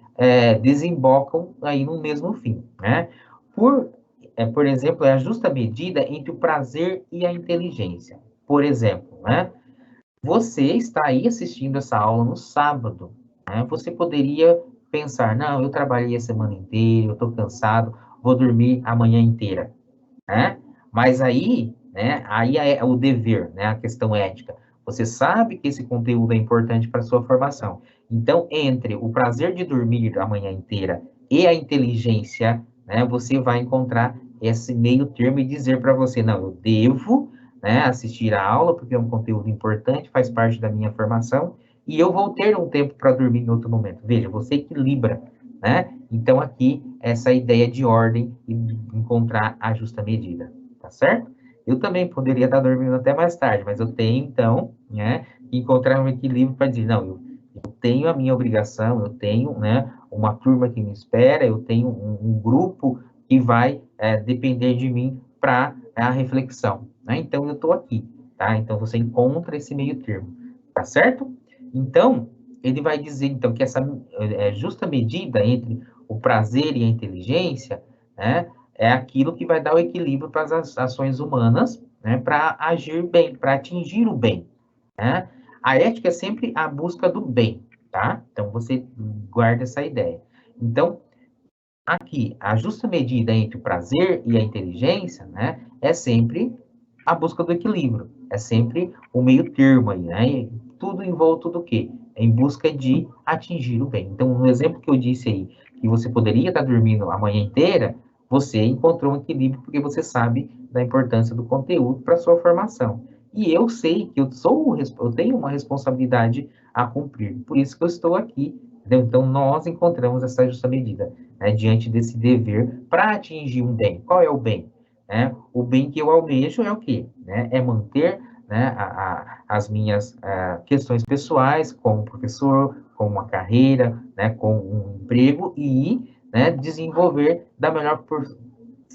desembocam aí no mesmo fim, né? Por exemplo, é a justa medida entre o prazer e a inteligência. Por exemplo, né? Você está aí assistindo essa aula no sábado, né? Você poderia pensar, não, eu trabalhei a semana inteira, eu estou cansado, vou dormir a manhã inteira, né? Mas aí, né, aí é o dever, né, a questão ética. Você sabe que esse conteúdo é importante para a sua formação. Então, entre o prazer de dormir a manhã inteira e a inteligência, né, você vai encontrar esse meio termo e dizer para você, não, eu devo, né, assistir a aula, porque é um conteúdo importante, faz parte da minha formação, e eu vou ter um tempo para dormir em outro momento. Veja, você equilibra, né? Então, aqui, essa ideia de ordem e encontrar a justa medida, tá certo? Eu também poderia estar dormindo até mais tarde, mas eu tenho, então, né, que encontrar um equilíbrio para dizer, não, eu tenho a minha obrigação, eu tenho, né, uma turma que me espera, eu tenho um grupo que vai depender de mim para a reflexão, né? Então, eu estou aqui, tá? Então, você encontra esse meio termo, tá certo? Então, ele vai dizer, então, que essa justa medida entre o prazer e a inteligência, né, é aquilo que vai dar o equilíbrio para as ações humanas, né, para agir bem, para atingir o bem, né? A ética é sempre a busca do bem, tá? Então, você guarda essa ideia. Então, aqui, a justa medida entre o prazer e a inteligência, né, é sempre a busca do equilíbrio, é sempre o meio termo aí, né? E tudo envolto do quê? Em busca de atingir o bem. Então, no exemplo que eu disse aí, que você poderia estar dormindo a manhã inteira, você encontrou um equilíbrio porque você sabe da importância do conteúdo para sua formação. E eu sei que eu tenho uma responsabilidade a cumprir, por isso que eu estou aqui. Entendeu? Então, nós encontramos essa justa medida, né, diante desse dever para atingir um bem. Qual é o bem? Né? O bem que eu almejo é o quê? Né? É manter, né, as minhas questões pessoais como professor, com uma carreira, né, com um emprego e, né, desenvolver da melhor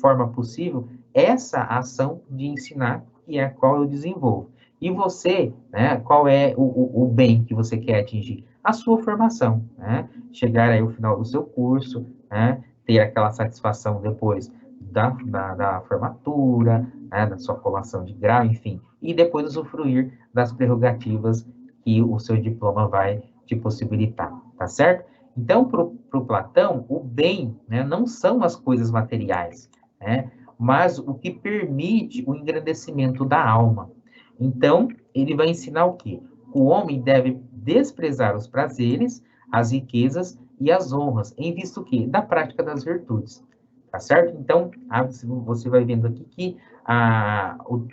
forma possível essa ação de ensinar, que é a qual eu desenvolvo. E você, né, qual é o bem que você quer atingir? A sua formação, né? Chegar aí ao final do seu curso, né, ter aquela satisfação depois da formatura, né, da sua colação de grau, enfim, e depois usufruir das prerrogativas que o seu diploma vai te possibilitar, tá certo? Então, para o Platão, o bem, né, não são as coisas materiais, né, mas o que permite o engrandecimento da alma. Então, ele vai ensinar o quê? O homem deve desprezar os prazeres, as riquezas e as honras, em vista o quê? Da prática das virtudes. Tá certo? Então, você vai vendo aqui que o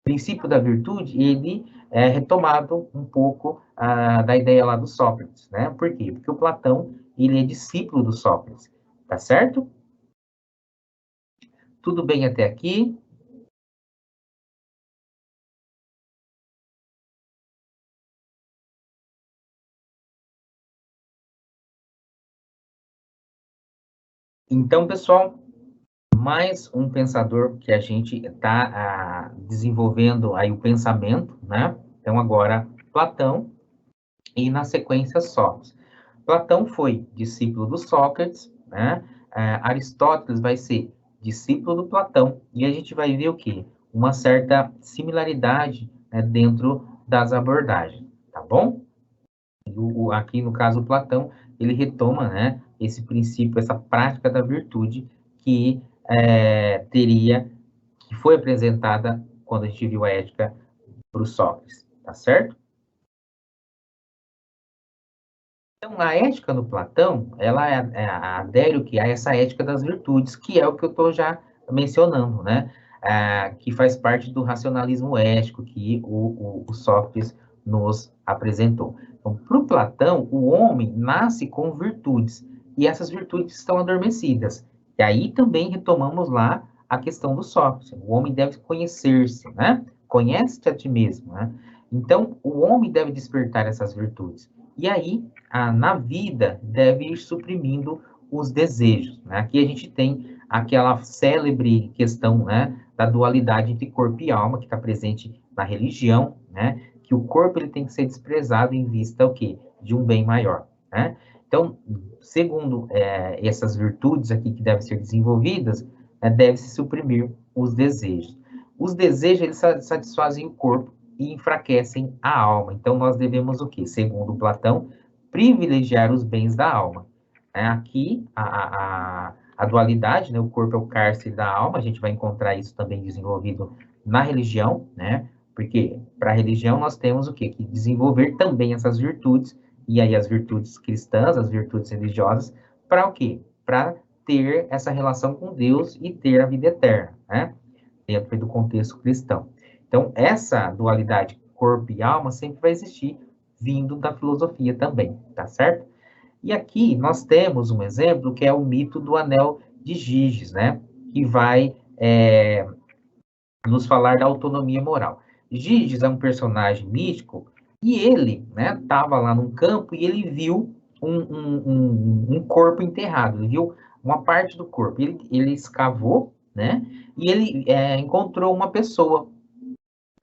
princípio da virtude, ele é retomado um pouco da ideia lá do Sócrates, né? Por quê? Porque o Platão, ele é discípulo do Sócrates, tá certo? Tudo bem até aqui? Então, pessoal, mais um pensador que a gente está desenvolvendo aí o pensamento, né? Então, agora, Platão e, na sequência, Sócrates. Platão foi discípulo do Sócrates, né? Aristóteles vai ser discípulo do Platão, e a gente vai ver o quê? Uma certa similaridade, né, dentro das abordagens, tá bom? Aqui, no caso, Platão, ele retoma, né, esse princípio, essa prática da virtude que que foi apresentada quando a gente viu a ética para o Sócrates, tá certo? Então, a ética do Platão, ela adere o que a essa ética das virtudes, que é o que eu estou já mencionando, né? Que faz parte do racionalismo ético que o Sócrates nos apresentou. Então, para o Platão, o homem nasce com virtudes, e essas virtudes estão adormecidas. E aí também retomamos lá a questão do Sócrates. O homem deve conhecer-se, né? Conhece-te a ti mesmo, né? Então, o homem deve despertar essas virtudes. E aí, na vida, deve ir suprimindo os desejos, né? Aqui a gente tem aquela célebre questão, né, da dualidade entre corpo e alma, que está presente na religião, né? Que o corpo ele tem que ser desprezado em vista o quê? De um bem maior, né? Então, segundo essas virtudes aqui que devem ser desenvolvidas, deve-se suprimir os desejos. Os desejos, eles satisfazem o corpo e enfraquecem a alma. Então, nós devemos o quê? Segundo Platão, privilegiar os bens da alma. Aqui, a dualidade, né? O corpo é o cárcere da alma, a gente vai encontrar isso também desenvolvido na religião, né? Porque para a religião nós temos o quê? Que desenvolver também essas virtudes, e aí as virtudes cristãs, as virtudes religiosas, para o quê? Para ter essa relação com Deus e ter a vida eterna, né? Dentro do contexto cristão. Então, essa dualidade corpo e alma sempre vai existir, vindo da filosofia também, tá certo? E aqui nós temos um exemplo que é o mito do Anel de Giges, né? Que vai nos falar da autonomia moral. Giges é um personagem místico e ele, né, estava lá num campo e ele viu um corpo enterrado, ele viu uma parte do corpo. Ele escavou, né? E ele encontrou uma pessoa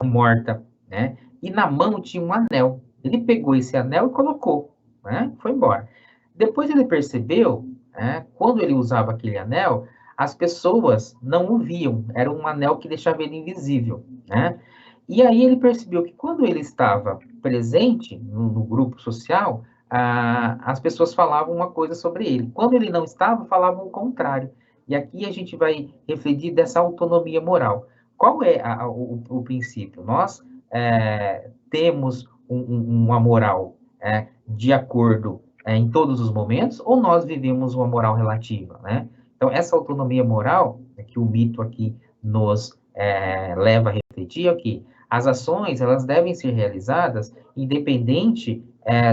morta, né? E na mão tinha um anel. Ele pegou esse anel e colocou, né? Foi embora. Depois ele percebeu né? Quando ele usava aquele anel, as pessoas não o viam, era um anel que deixava ele invisível, né? E aí ele percebeu que quando ele estava presente no grupo social, as pessoas falavam uma coisa sobre ele. Quando ele não estava, falavam o contrário. E aqui a gente vai refletir dessa autonomia moral. Qual é o princípio? Nós temos uma moral de acordo em todos os momentos, ou nós vivemos uma moral relativa, né? Então, essa autonomia moral, que o mito aqui nos leva a refletir, é que as ações, elas devem ser realizadas independente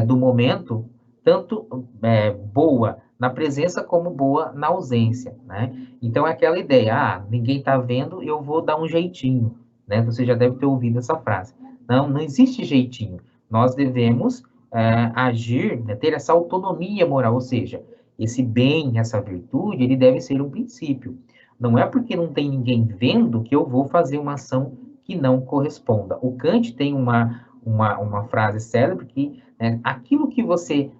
do momento, tanto boa na presença como boa na ausência, né? Então, é aquela ideia, ninguém está vendo, eu vou dar um jeitinho, né? Você já deve ter ouvido essa frase. Não, não existe jeitinho. Nós devemos agir, né, ter essa autonomia moral, ou seja, esse bem, essa virtude, ele deve ser um princípio. Não é porque não tem ninguém vendo que eu vou fazer uma ação que não corresponda. O Kant tem uma frase célebre que aquilo que você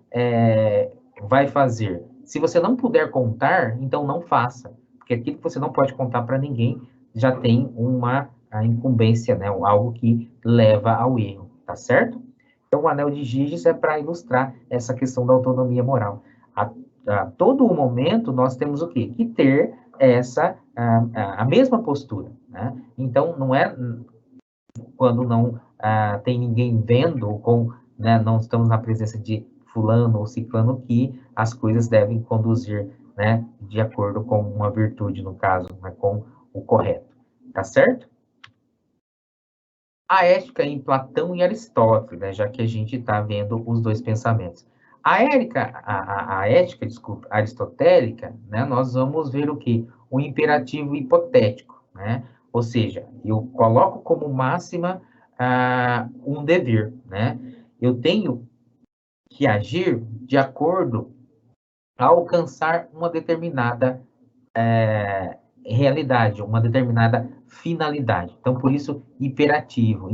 vai fazer, se você não puder contar, então não faça. Porque aquilo que você não pode contar para ninguém já tem uma incumbência, né, algo que leva ao erro, tá certo? Então, o anel de Giges é para ilustrar essa questão da autonomia moral. A todo momento, nós temos o quê? Que ter a mesma postura, né? Então, não é quando não tem ninguém vendo, né, não estamos na presença de fulano ou ciclano, que as coisas devem conduzir, né, de acordo com uma virtude, no caso, né, com o correto. Tá certo? A ética em Platão e Aristóteles, né, já que a gente está vendo os dois pensamentos. A ética, desculpa, aristotélica, né, nós vamos ver o que? O imperativo hipotético, né? Ou seja, eu coloco como máxima um dever, né? Eu tenho que agir de acordo a alcançar uma determinada realidade, uma determinada finalidade. Então, por isso, imperativo,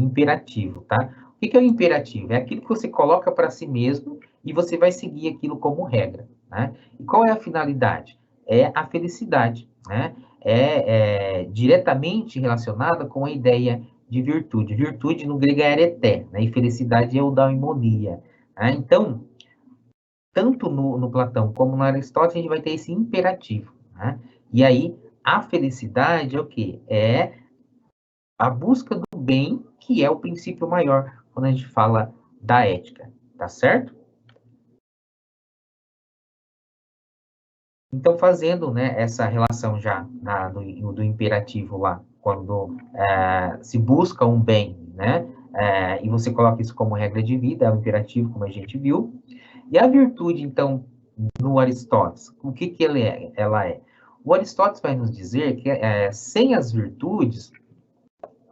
tá? O que é o imperativo? É aquilo que você coloca para si mesmo e você vai seguir aquilo como regra, né? E qual é a finalidade? É a felicidade, né? É diretamente relacionada com a ideia de virtude. Virtude no grego é areté, né? E felicidade é eudaimonia. Né? Então, tanto no Platão como no Aristóteles, a gente vai ter esse imperativo, né? E aí, a felicidade é o quê? É a busca do bem, que é o princípio maior quando a gente fala da ética, tá certo? Então, fazendo, né, essa relação já do imperativo lá, quando se busca um bem, né, e você coloca isso como regra de vida, é o imperativo, como a gente viu, e a virtude, então, no Aristóteles, o que ela é? O Aristóteles vai nos dizer que sem as virtudes,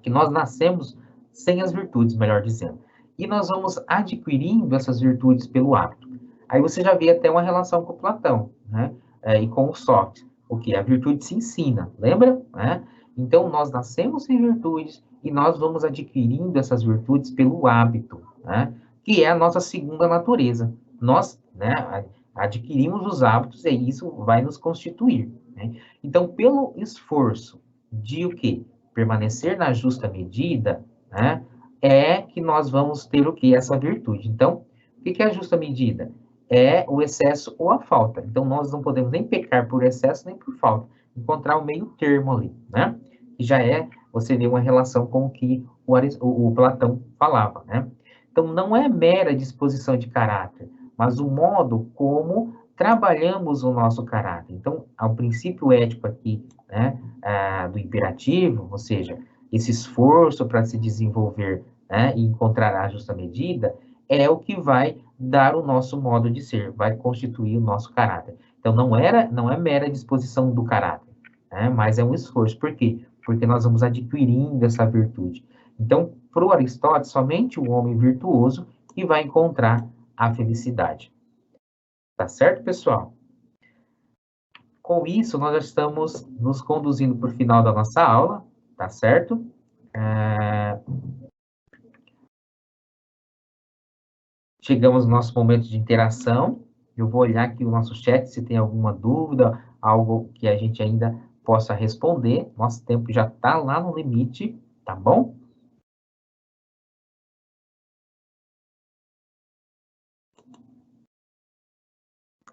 que nós nascemos sem as virtudes, melhor dizendo, e nós vamos adquirindo essas virtudes pelo hábito. Aí você já vê até uma relação com Platão, né? E com o Sócrates, o que? A virtude se ensina, lembra? Né? Então, nós nascemos sem virtudes e nós vamos adquirindo essas virtudes pelo hábito, né? Que é a nossa segunda natureza. Nós, né, adquirimos os hábitos e isso vai nos constituir, né? Então, pelo esforço de o quê? Permanecer na justa medida, né, é que nós vamos ter o que? Essa virtude. Então, o que é a justa medida? É o excesso ou a falta. Então, nós não podemos nem pecar por excesso nem por falta. Encontrar o meio termo ali, né? Que já você vê uma relação com o que o Platão falava, né? Então, não é mera disposição de caráter, mas o modo como trabalhamos o nosso caráter. Então, o princípio ético aqui, né, do imperativo, ou seja, esse esforço para se desenvolver, né, e encontrar a justa medida, é o que vai dar o nosso modo de ser, vai constituir o nosso caráter. Então, não é mera disposição do caráter, né, mas é um esforço. Por quê? Porque nós vamos adquirindo essa virtude. Então, para o Aristóteles, somente o homem virtuoso que vai encontrar a felicidade. Tá certo, pessoal? Com isso, nós já estamos nos conduzindo para o final da nossa aula, tá certo? Chegamos no nosso momento de interação. Eu vou olhar aqui o nosso chat, se tem alguma dúvida, algo que a gente ainda possa responder. Nosso tempo já está lá no limite, tá bom?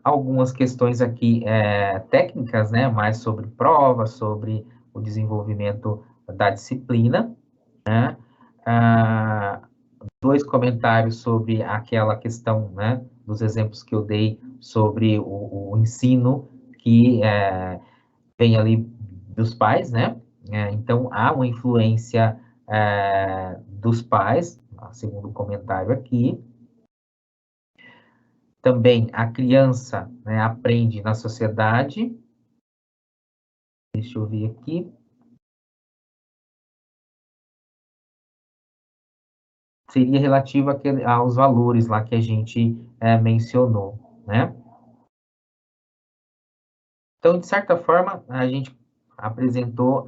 Algumas questões aqui técnicas, né? Mais sobre prova, sobre o desenvolvimento da disciplina, né? Ah, dois comentários sobre aquela questão, né? Dos exemplos que eu dei sobre o ensino que vem ali dos pais, né? Então, há uma influência dos pais, segundo o comentário aqui. Também a criança, né, aprende na sociedade. Deixa eu ver aqui. Seria relativo aos valores lá que a gente mencionou, né? Então, de certa forma, a gente apresentou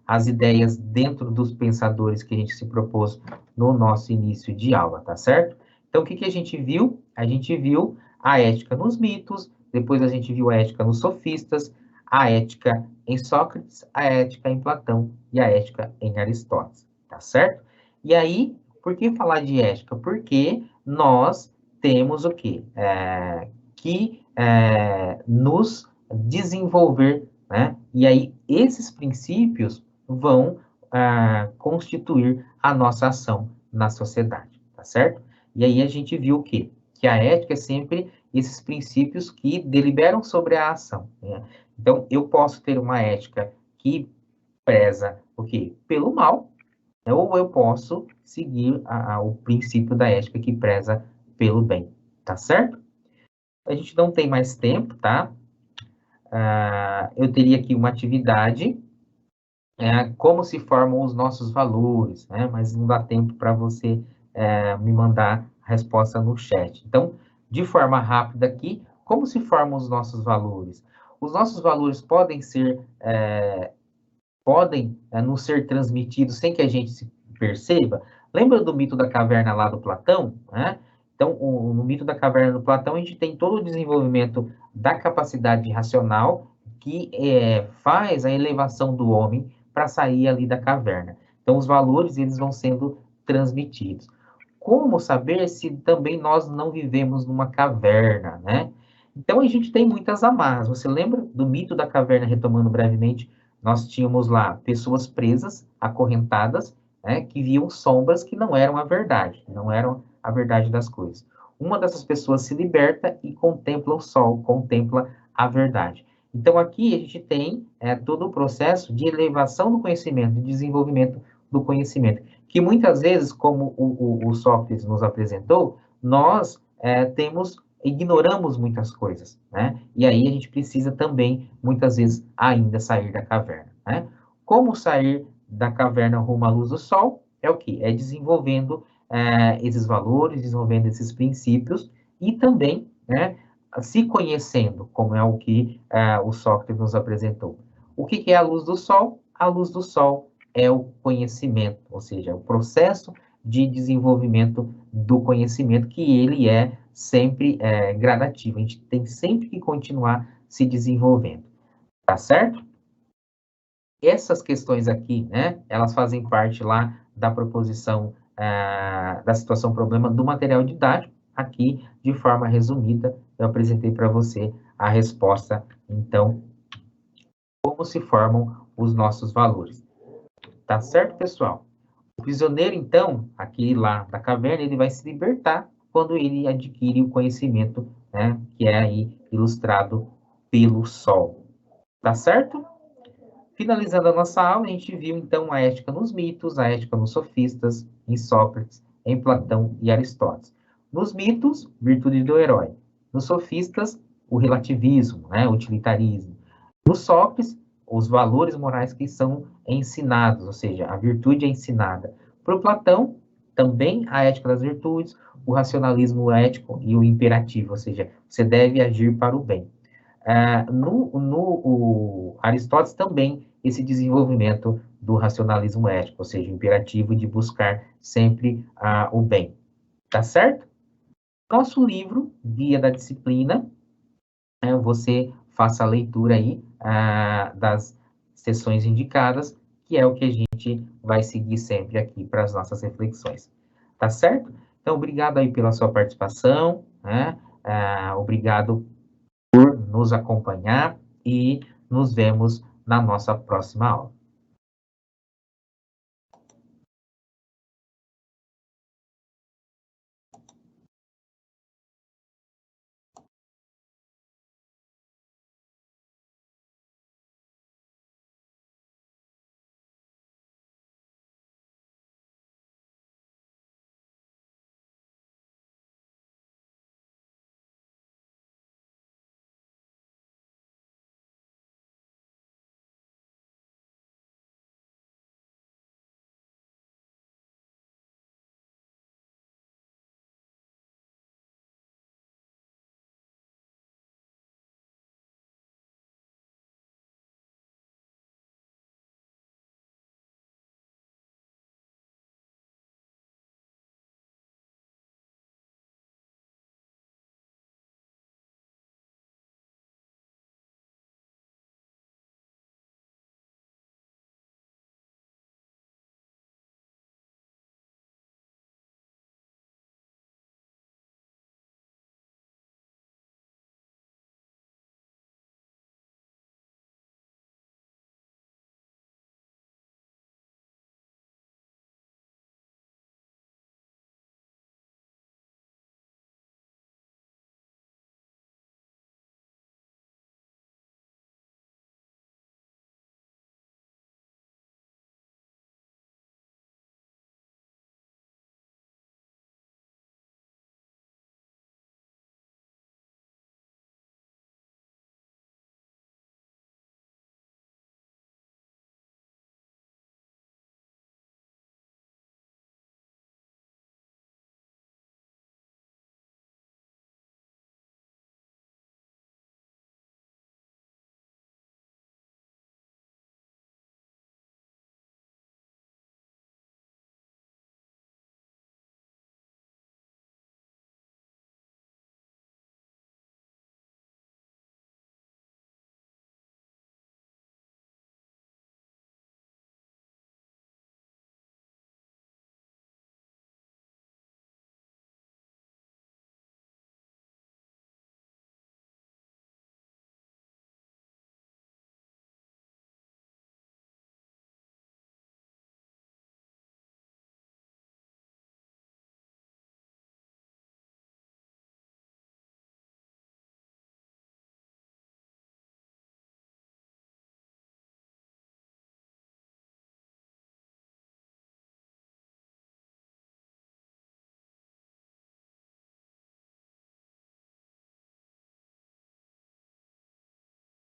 as ideias dentro dos pensadores que a gente se propôs no nosso início de aula, tá certo? Então, o que a gente viu? A gente viu a ética nos mitos, depois a gente viu a ética nos sofistas, a ética em Sócrates, a ética em Platão e a ética em Aristóteles, tá certo? E aí, por que falar de ética? Porque nós temos o quê? Que nos desenvolver, né? E aí esses princípios vão constituir a nossa ação na sociedade, tá certo? E aí a gente viu o quê? Que a ética é sempre esses princípios que deliberam sobre a ação, né? Então, eu posso ter uma ética que preza o quê? Pelo mal, né? Ou eu posso seguir o princípio da ética que preza pelo bem, tá certo? A gente não tem mais tempo, tá? Eu teria aqui uma atividade, como se formam os nossos valores, né? Mas não dá tempo para você me mandar a resposta no chat. Então, de forma rápida aqui, como se formam os nossos valores? Os nossos valores podem nos ser transmitidos sem que a gente se perceba. Lembra do mito da caverna lá do Platão, né? Então, no mito da caverna do Platão, a gente tem todo o desenvolvimento da capacidade racional que faz a elevação do homem para sair ali da caverna. Então, os valores, eles vão sendo transmitidos. Como saber se também nós não vivemos numa caverna, né? Então, a gente tem muitas amarras. Você lembra do mito da caverna, retomando brevemente? Nós tínhamos lá pessoas presas, acorrentadas, né, que viam sombras que não eram a verdade, não eram a verdade das coisas. Uma dessas pessoas se liberta e contempla o sol, contempla a verdade. Então, aqui a gente tem todo o processo de elevação do conhecimento, de desenvolvimento do conhecimento, que muitas vezes, como o Sócrates nos apresentou, nós ignoramos muitas coisas, né? E aí a gente precisa também, muitas vezes, ainda sair da caverna, né? Como sair da caverna rumo à luz do sol? É o que? É desenvolvendo esses valores, desenvolvendo esses princípios e também, né, se conhecendo, como é o que o Sócrates nos apresentou. O que é a luz do sol? A luz do sol é o conhecimento, ou seja, o processo de desenvolvimento do conhecimento, que ele é sempre gradativo. A gente tem sempre que continuar se desenvolvendo, tá certo? Essas questões aqui, né, elas fazem parte lá da proposição da situação problema do material didático. Aqui, de forma resumida, eu apresentei para você a resposta. Então, como se formam os nossos valores. Tá certo, pessoal? O prisioneiro, então, aqui lá da caverna, ele vai se libertar quando ele adquire o conhecimento, né, que é aí ilustrado pelo sol. Tá certo? Finalizando a nossa aula, a gente viu, então, a ética nos mitos, a ética nos sofistas, em Sócrates, em Platão e Aristóteles. Nos mitos, virtude do herói. Nos sofistas, o relativismo, né, o utilitarismo. No Sócrates, os valores morais que são ensinados, ou seja, a virtude é ensinada. Para o Platão, também a ética das virtudes, o racionalismo ético e o imperativo, ou seja, você deve agir para o bem. No Aristóteles também esse desenvolvimento do racionalismo ético, ou seja, o imperativo de buscar sempre o bem. Tá certo? Nosso livro, Guia da Disciplina, você faça a leitura aí das sessões indicadas, que é o que a gente vai seguir sempre aqui para as nossas reflexões. Tá certo? Então, obrigado aí pela sua participação, né? Obrigado por nos acompanhar e nos vemos na nossa próxima aula.